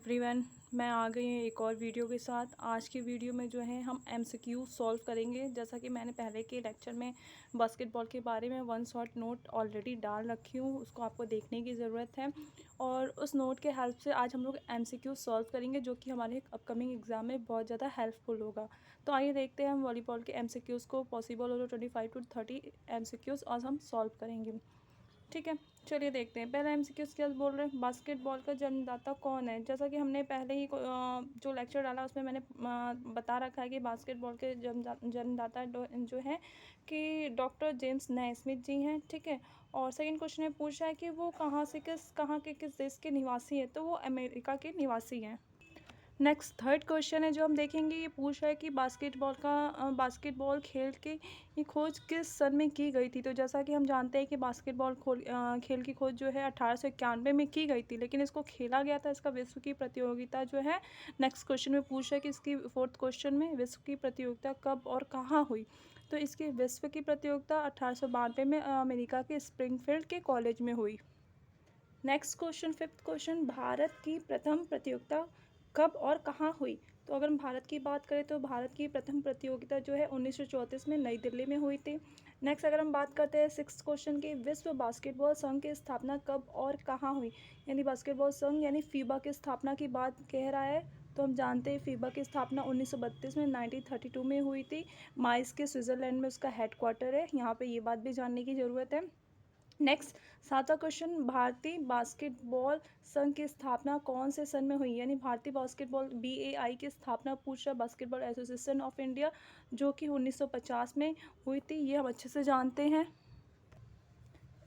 Everyone, मैं आ गई हूँ एक और वीडियो के साथ। आज की वीडियो में जो है हम एमसीक्यू सॉल्व करेंगे। जैसा कि मैंने पहले के लेक्चर में बास्केटबॉल के बारे में वन शॉट नोट ऑलरेडी डाल रखी हूँ, उसको आपको देखने की ज़रूरत है। और उस नोट के हेल्प से आज हम लोग एमसीक्यू सॉल्व करेंगे, जो कि हमारे अपकमिंग एग्ज़ाम में बहुत ज़्यादा हेल्पफुल होगा। तो आइए देखते हैं हम वॉलीबॉल के एमसीक्यूज़ को, पॉसिबल हो तो 25 to 30 एमसीक्यूज़ आज हम सॉल्व करेंगे। ठीक है, चलिए देखते हैं। पहला एमसीक्यू क्या बोल रहे हैं, बास्केटबॉल का जन्मदाता कौन है। जैसा कि हमने पहले ही जो लेक्चर डाला उसमें मैंने बता रखा है कि बास्केटबॉल के जन्मदाता जो है कि डॉक्टर जेम्स नैस्मिथ जी हैं। ठीक है, और सेकंड क्वेश्चन में पूछा है कि वो कहाँ के किस देश के निवासी हैं, तो वो अमेरिका के निवासी हैं। नेक्स्ट थर्ड क्वेश्चन है जो हम देखेंगे, ये पूछ रहा है कि बास्केटबॉल खेल की खोज किस सन में की गई थी। तो जैसा कि हम जानते हैं कि बास्केटबॉल खेल की खोज जो है 1891 में की गई थी, लेकिन इसको खेला गया था, इसका विश्व की प्रतियोगिता जो है। नेक्स्ट क्वेश्चन में पूछ रहा है कि इसकी फोर्थ क्वेश्चन में विश्व की प्रतियोगिता कब और कहाँ हुई। तो इसकी विश्व की प्रतियोगिता 1892 में अमेरिका के स्प्रिंगफील्ड के कॉलेज में हुई। Next question fifth question, Bharat की प्रथम प्रतियोगिता कब और कहाँ हुई। तो अगर हम भारत की बात करें तो भारत की प्रथम प्रतियोगिता जो है 1934 में नई दिल्ली में हुई थी। नेक्स्ट अगर हम बात करते हैं सिक्स क्वेश्चन की, विश्व बास्केटबॉल संघ की स्थापना कब और कहाँ हुई। यानी बास्केटबॉल संघ यानी फीबा की स्थापना की बात कह रहा है। तो हम जानते हैं फीबा की स्थापना 1932 में 1932 में हुई थी। माइस के स्विट्ज़रलैंड में उसका हेडक्वार्टर है, यहाँ पे ये बात भी जानने की ज़रूरत है। नेक्स्ट सातवां क्वेश्चन, भारतीय बास्केटबॉल संघ की स्थापना कौन से सन में हुई। यानी भारतीय बास्केटबॉल BAI की स्थापना पूछ रहा बास्केटबॉल एसोसिएशन ऑफ इंडिया, जो कि 1950 में हुई थी, ये हम अच्छे से जानते हैं।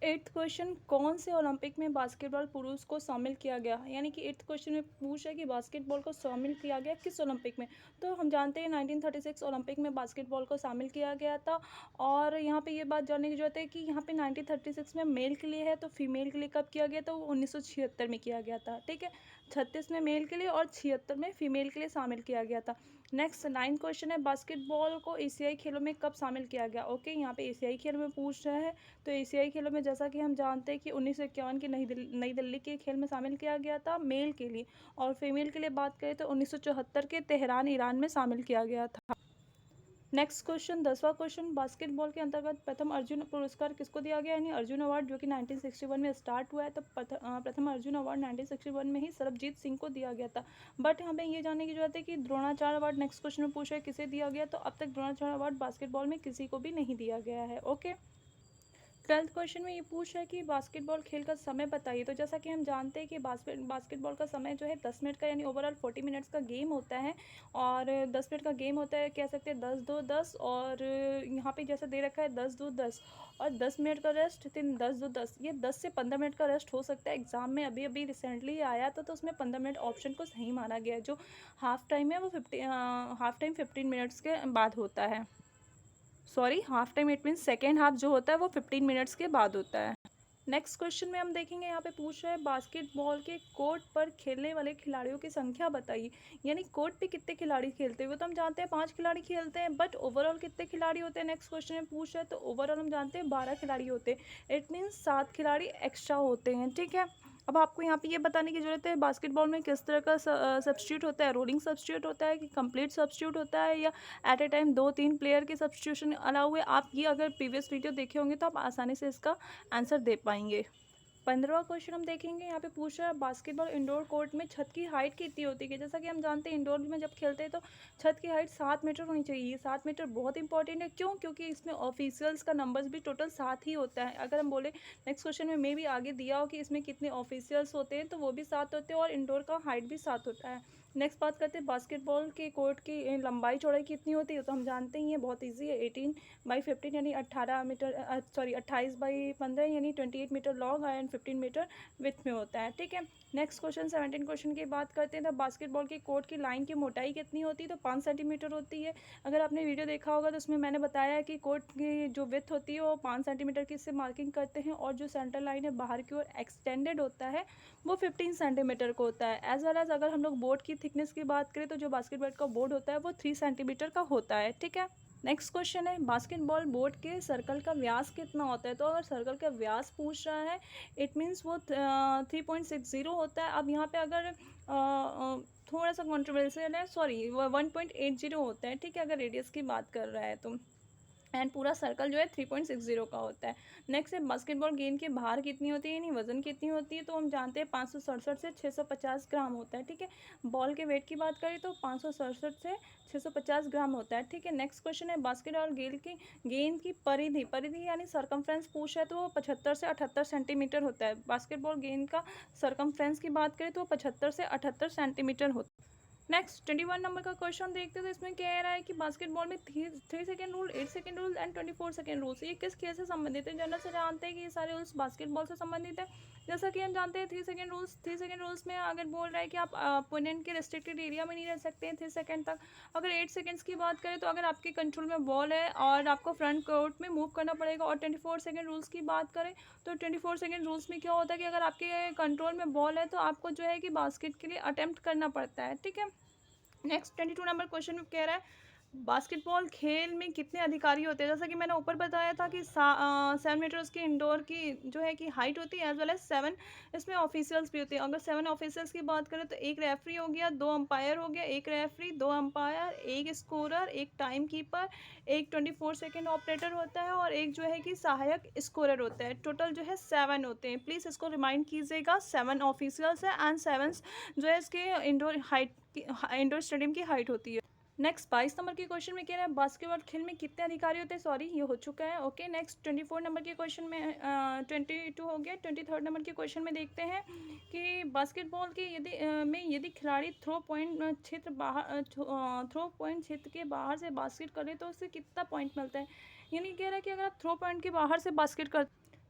एट्थ क्वेश्चन, कौन से ओलंपिक में बास्केटबॉल पुरुष को शामिल किया गया। यानी कि एट्थ क्वेश्चन में पूछ है कि बास्केटबॉल को शामिल किया गया किस ओलंपिक में। तो हम जानते हैं 1936 ओलंपिक में बास्केटबॉल को शामिल किया गया था। और यहाँ पे ये बात जानने की जरूरत है कि यहाँ पे 1936 में मेल के लिए है, तो फीमेल के लिए कब किया गया, तो वो 1976 में किया गया था। ठीक है, 36 में मेल के लिए और 76 में फीमेल के लिए शामिल किया गया था। नेक्स्ट नाइन्थ क्वेश्चन है, बास्केटबॉल को एशियाई खेलों में कब शामिल किया गया। ओके, यहाँ पे एशियाई खेलों में पूछ रहा है। तो एशियाई खेलों में जैसा कि हम जानते हैं कि 1951 की नई दिल्ली के खेल में शामिल किया गया था मेल के लिए, और फीमेल के लिए बात करें तो 1974 के तेहरान ईरान में शामिल किया गया था। नेक्स्ट क्वेश्चन दसवां क्वेश्चन, बास्केटबॉल के अंतर्गत प्रथम अर्जुन पुरस्कार किसको दिया गया। यानी अर्जुन अवार्ड जो कि 1961 में स्टार्ट हुआ है, तो प्रथम अर्जुन अवार्ड 1961 में ही सरबजीत सिंह को दिया गया था। बट हमें ये जानने की जरूरत है कि द्रोणाचार्य अवार्ड नेक्स्ट क्वेश्चन में पूछा है किसे दिया गया। तो अब तक द्रोणाचार्य अवार्ड बास्केटबॉल में किसी को भी नहीं दिया गया है। ओके, ट्वेल्थ क्वेश्चन में ये पूछ रहा है कि बास्केटबॉल खेल का समय बताइए। तो जैसा कि हम जानते हैं कि बास्केटबॉल का समय जो है 10 मिनट का, यानी ओवरऑल 40 मिनट्स का गेम होता है। और 10 मिनट का गेम होता है, कह सकते हैं 10-2-10। और यहाँ पे जैसा दे रखा है 10-2-10 और 10 मिनट का रेस्ट, 10-2-10, ये 10 से 15 मिनट का रेस्ट हो सकता है। एग्जाम में अभी अभी रिसेंटली आया था, तो उसमें 15 मिनट ऑप्शन को सही माना गया है। जो हाफ टाइम है वो हाफ टाइम 15 मिनट्स के बाद होता है। Sorry, half time it means second half जो होता है वो 15 मिनट्स के बाद होता है। नेक्स्ट क्वेश्चन में हम देखेंगे, यहाँ पे पूछ रहा है बास्केटबॉल के कोर्ट पर खेलने वाले खिलाड़ियों की संख्या बताइए। यानी कोर्ट पे कितने खिलाड़ी खेलते हैं, वो तो हम जानते हैं 5 खिलाड़ी खेलते हैं, बट ओवरऑल कितने खिलाड़ी होते हैं नेक्स्ट क्वेश्चन में पूछ रहा है। तो ओवरऑल हम जानते हैं 12 खिलाड़ी होते हैं। इट मीन्स 7 खिलाड़ी एक्स्ट्रा होते हैं। ठीक है, अब आपको यहाँ पे ये बताने की ज़रूरत है बास्केटबॉल में किस तरह का सब्स्टिट्यूट होता है। रोलिंग सब्स्टिट्यूट होता है कि कंप्लीट सब्स्टिट्यूट होता है, या एट ए टाइम 2-3 प्लेयर के सब्स्टिट्यूशन अलाउ है। आप ये अगर प्रीवियस वीडियो देखे होंगे तो आप आसानी से इसका आंसर दे पाएंगे। 15वां क्वेश्चन हम देखेंगे, यहाँ पे पूछ रहा है बास्केटबॉल इंडोर कोर्ट में छत की हाइट कितनी होती है। जैसा कि हम जानते हैं इंडोर में जब खेलते हैं तो छत की हाइट 7 मीटर होनी चाहिए। ये 7 मीटर बहुत इंपॉर्टेंट है, क्यों, क्योंकि इसमें ऑफिशियल्स का नंबर्स भी टोटल 7 ही होता है। अगर हम बोले नेक्स्ट क्वेश्चन में भी आगे दिया हो कि इसमें कितने ऑफिशियल्स होते हैं, तो वो भी 7 होते हैं, और इंडोर का हाइट भी 7 होता है। नेक्स्ट बात करते हैं बास्केटबॉल के कोर्ट की लंबाई चौड़ाई कितनी होती है। तो हम जानते हैं ये बहुत ईजी है, 18/15 यानी 18 मीटर, सॉरी 28/15 यानी 28 metre long and 15 metre width में होता है। ठीक है, नेक्स्ट क्वेश्चन 17 क्वेश्चन की बात करते हैं। तो बास्केटबॉल के कोर्ट की लाइन की मोटाई कितनी होती है। तो 5 सेंटीमीटर होती है। अगर आपने वीडियो देखा होगा तो उसमें मैंने बताया है कि कोर्ट की जो विथ होती है वो 5 सेंटीमीटर की इससे मार्किंग करते हैं, और जो सेंटर लाइन है बाहर की ओर एक्सटेंडेड होता है वो 15 सेंटीमीटर का होता है। एज वेल एज अगर हम लोग बोर्ड की थिकनेस की बात करें तो जो बास्केटबॉल का बोर्ड होता है वो 3 सेंटीमीटर का होता है। ठीक है, नेक्स्ट क्वेश्चन है बास्केटबॉल बोर्ड के सर्कल का व्यास कितना होता है। तो अगर सर्कल का व्यास पूछ रहा है, इट मीन्स वो 3.60 होता है। अब यहाँ पे अगर थोड़ा सा कंट्रोवर्शियल है, सॉरी, 1.80 होता है, ठीक है, अगर रेडियस की बात कर रहा है तो। एंड पूरा सर्कल जो है 3.60 का होता है। नेक्स्ट है बास्केटबॉल गेंद की भार कितनी होती है, यानी वजन कितनी होती है, तो हम जानते हैं 567 से 650 ग्राम होता है, ठीक है। बॉल के वेट की बात करें तो 567 से 650 ग्राम होता है, ठीक है। नेक्स्ट क्वेश्चन है बास्केटबॉल गेंद की परिधि, परिधि यानी सरकमफ्रेंस पूछा है तो वो 75 से 78 सेंटीमीटर होता है। बास्केटबॉल गेंद का सरकमफ्रेंस की बात करें तो वो 75 से 78 सेंटीमीटर होता है। नेक्स्ट 21 नंबर का क्वेश्चन देखते हैं, तो इसमें कह रहा है कि बास्केटबॉल में 3 second rule, 8 second rule and 24 second rules, ये किस खेल से संबंधित है। जनरल से जानते हैं कि ये सारे रूल्स बास्केटबॉल से संबंधित है। जैसा कि हम जानते हैं 3 सेकेंड रूल्स में अगर बोल रहा है कि आप अपोनेंट के रेस्ट्रिक्टेड एरिया में नहीं रह सकते हैं 3 सेकेंड तक। अगर 8 सेकेंड्स की बात करें तो अगर आपके कंट्रोल में बॉल है और आपको फ्रंट कोर्ट में मूव करना पड़ेगा। और 24 सेकेंड रूल्स की बात करें तो 24 सेकेंड रूल्स में क्या होता है कि अगर आपके कंट्रोल में बॉल है तो आपको जो है कि बास्केट के लिए अटेम्प्ट करना पड़ता है, ठीक है। नेक्स्ट 22 नंबर क्वेश्चन में कह रहा है बास्केटबॉल खेल में कितने अधिकारी होते हैं। जैसा कि मैंने ऊपर बताया था कि 7 मीटर उसकी इंडोर की जो है कि हाइट होती है, एज वेल एज 7 इसमें ऑफिशियल्स भी होते हैं। अगर 7 ऑफिशियल्स की बात करें तो एक रेफरी हो गया, 2 अंपायर हो गया, एक रेफरी, 2 अंपायर, एक स्कोरर, एक टाइम कीपर, एक 24 सेकेंड ऑपरेटर होता है और एक जो है कि सहायक स्कोरर होता है। टोटल जो है 7 होते हैं। प्लीज़ इसको रिमाइंड कीजिएगा, 7 ऑफिशियल्स है एंड 7 जो है इसके इंडोर स्टेडियम की हाइट होती है। नेक्स्ट 22 नंबर के क्वेश्चन में कह रहा है बास्केटबॉल खेल में कितने अधिकारी होते हैं। सॉरी, ये हो चुका है, ओके। नेक्स्ट 24 नंबर के क्वेश्चन में 22 हो गया। 23 नंबर के क्वेश्चन में देखते हैं कि बास्केटबॉल के यदि खिलाड़ी थ्रो पॉइंट क्षेत्र के बाहर से बास्केट करे तो उससे कितना पॉइंट मिलता है। यानी कह रहा है कि अगर आप थ्रो पॉइंट के बाहर से बास्केट कर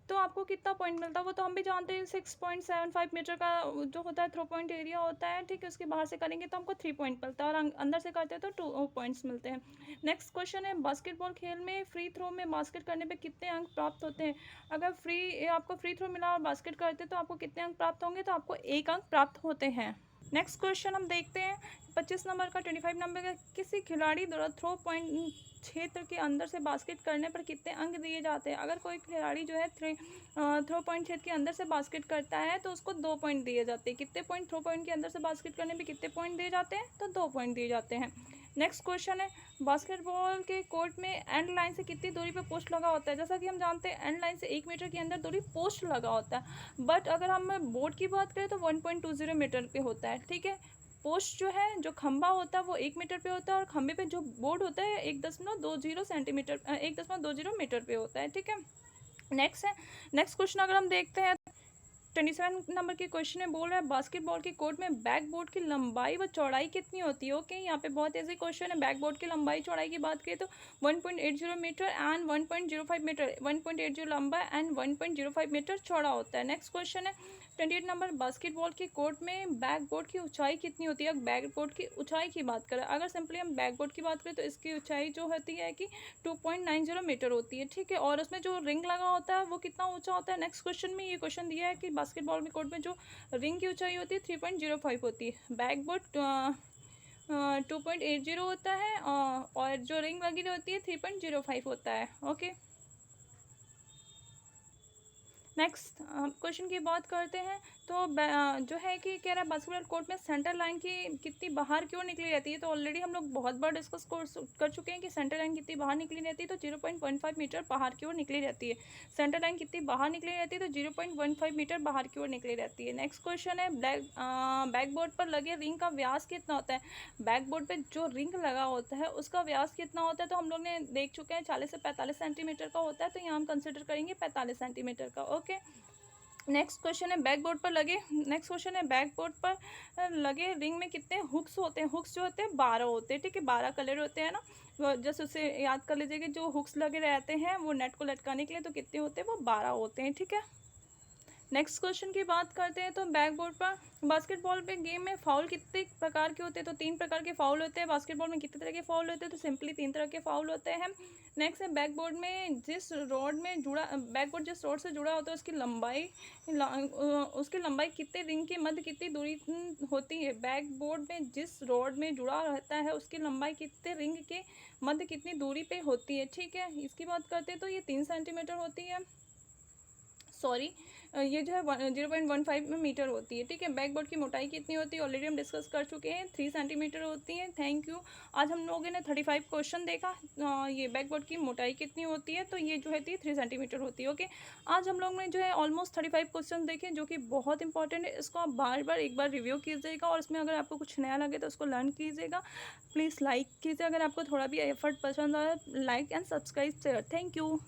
तो आपको कितना पॉइंट मिलता है, वो तो हम भी जानते हैं 6.75 मीटर का जो होता है थ्रो पॉइंट एरिया होता है, ठीक है। उसके बाहर से करेंगे तो हमको 3 पॉइंट मिलता है और अंदर से करते हैं तो 2 पॉइंट्स मिलते हैं। नेक्स्ट क्वेश्चन है बास्केटबॉल खेल में फ्री थ्रो में बास्केट करने पे कितने अंक प्राप्त होते हैं। अगर आपको फ्री थ्रो मिला और बास्केट करते हैं तो आपको कितने अंक प्राप्त होंगे, तो आपको 1 अंक प्राप्त होते हैं। नेक्स्ट क्वेश्चन हम देखते हैं 25 नंबर का, 25 नंबर का, किसी खिलाड़ी द्वारा थ्रो पॉइंट क्षेत्र के अंदर से बास्केट करने पर कितने अंक दिए जाते हैं। अगर कोई खिलाड़ी जो है थ्रो पॉइंट क्षेत्र के अंदर से बास्केट करता है तो उसको 2 पॉइंट दिए जाते हैं। कितने पॉइंट थ्रो पॉइंट के अंदर से बास्केट करने पे कितने पॉइंट दिए जाते हैं, तो 2 पॉइंट दिए जाते हैं। नेक्स्ट क्वेश्चन है बास्केटबॉल के कोर्ट में एंड लाइन से कितनी दूरी पे पोस्ट लगा होता है। जैसा कि हम जानते हैं एंड लाइन से 1 मीटर के अंदर दूरी पोस्ट लगा होता है, बट अगर हम बोर्ड की बात करें तो 1.20 मीटर पे होता है, ठीक है। पोस्ट जो है, जो खंभा होता है वो 1 मीटर पे होता है और खंभे पे जो बोर्ड होता है 1.20 मीटर पे होता है, ठीक है। नेक्स्ट क्वेश्चन अगर हम देखते हैं 27 नंबर के क्वेश्चन में बोल रहा है बास्केटबॉल के कोर्ट में बैकबोर्ड की लंबाई व चौड़ाई कितनी होती है। ओके, यहाँ पे बहुत ऐसे क्वेश्चन है। बैकबोर्ड की लंबाई चौड़ाई की बात करें तो 1.80 मीटर एंड 1.05 मीटर, 1.80 लंबा एंड 1.05 मीटर चौड़ा होता है। नेक्स्ट क्वेश्चन है 28 नंबर बास्केटबॉल के कोर्ट में बैकबोर्ड की ऊंचाई कितनी होती है। बैकबोर्ड की ऊंचाई की बात करें, अगर सिंपली हम बैकबोर्ड की बात करें तो इसकी ऊंचाई जो होती है कि 2.90 मीटर होती है, ठीक है। और उसमें जो रिंग लगा होता है वो कितना ऊंचा होता है। नेक्स्ट क्वेश्चन में ये क्वेश्चन दिया है कि बास्केटबॉल में कोर्ट में जो रिंग की ऊंचाई होती है 3.05 होती है। बैकबोर्ड 2.80 होता है और जो रिंग वगैरह होती है 3.05 होता है, ओके। नेक्स्ट क्वेश्चन की बात करते हैं तो जो है कि कह रहा है बास्केटबॉल कोर्ट में सेंटर लाइन की कितनी बाहर क्यों निकली रहती है। तो ऑलरेडी हम लोग बहुत बार डिस्कस कर चुके हैं कि सेंटर लाइन कितनी बाहर निकली रहती है, तो 0.15 मीटर बाहर की ओर निकली रहती है। सेंटर लाइन कितनी बाहर निकली रहती है, तो 0.15 मीटर बाहर की ओर निकली रहती है। नेक्स्ट क्वेश्चन है बैकबोर्ड पर लगे रिंग का व्यास कितना होता है। बैकबोर्ड पर जो रिंग लगा होता है उसका व्यास कितना होता है, तो हम लोग ने देख चुके हैं 40 से 45 सेंटीमीटर का होता है, तो यहाँ हम कंसिडर करेंगे 45 सेंटीमीटर का, ओके। नेक्स्ट क्वेश्चन है बैकबोर्ड पर लगे रिंग में कितने हुक्स होते हैं। हुक्स जो होते हैं 12 होते हैं, ठीक है। 12 कलर होते हैं ना, जस्ट उसे याद कर लीजिएगा। जो हुक्स लगे रहते हैं वो नेट को लटकाने के लिए, तो कितने होते हैं, वो 12 होते हैं, ठीक है। नेक्स्ट क्वेश्चन की बात करते हैं तो बैकबोर्ड पर बास्केटबॉल पे गेम में फाउल कितने प्रकार के होते हैं। तो 3 प्रकार के फाउल होते हैं। बास्केटबॉल में कितने तरह के फाउल होते हैं, तो सिंपली 3 तरह के फाउल होते हैं। नेक्स्ट है बैकबोर्ड जिस रोड से जुड़ा होता है उसकी लंबाई कितने रिंग के मध्य कितनी दूरी होती है। बैकबोर्ड में जिस रोड में जुड़ा रहता है उसकी लंबाई कितने रिंग के मध्य कितनी दूरी पे होती है, ठीक है। इसकी बात करते हैं तो ये 3 सेंटीमीटर होती है, सॉरी ये जो है 0.15 में मीटर होती है, ठीक है। बैकबोर्ड की मोटाई कितनी होती है ऑलरेडी हम डिस्कस कर चुके हैं, 3 सेंटीमीटर होती है। Thank you. आज हम लोगों ने 35 क्वेश्चन देखा। ये बैकबोर्ड की मोटाई कितनी होती है, तो ये जो है 3 सेंटीमीटर होती है, ओके। आज हम लोग ने जो है ऑलमोस्ट 35 क्वेश्चन देखे, जो कि बहुत इंपॉर्टेंट है। इसको आप बार बार एक बार रिव्यू कीजिएगा, और इसमें अगर आपको कुछ नया लगे तो उसको लर्न कीजिएगा। प्लीज़ लाइक कीजिए अगर आपको थोड़ा भी एफर्ट पसंद आया, like and subscribe share. Thank you.